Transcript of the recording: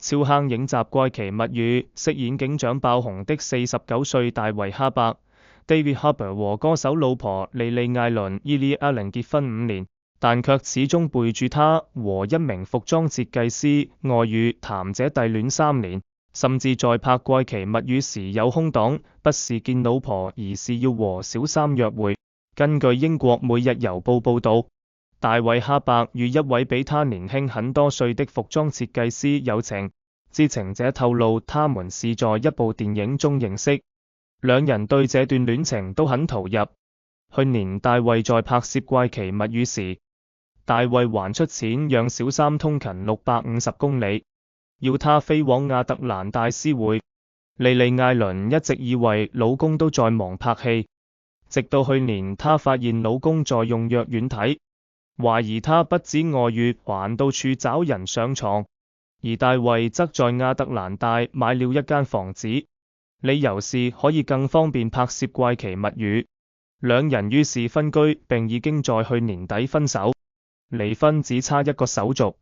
超坑影集怪奇物語，飾演警長爆紅的49歲大衛哈伯 David Harbour 和歌手老婆莉莉艾倫 Lily Allen 結婚5年，但卻始終背住他和一名服裝設計師外遇，談姐弟戀3年，甚至在拍怪奇物語時有空檔，不是見老婆，而是要和小三約會。根據英國每日郵報報道，大衛哈伯與一位比他年輕很多歲的服裝設計師有情，知情者透露他們是在一部電影中認識，兩人對這段戀情都很投入。去年大衛在拍攝怪奇物語時，大衛還出錢讓小三通勤650公里，要他飛往亞特蘭大私會。莉莉艾倫一直以為老公都在忙拍戲，直到去年她發現老公在用藥軟體，懷疑他不止外遇，還到處找人上床。而大衛則在亞特蘭大買了一間房子，理由是可以更方便拍攝怪奇物語。兩人於是分居，並已經在去年底分手，離婚只差一個手續。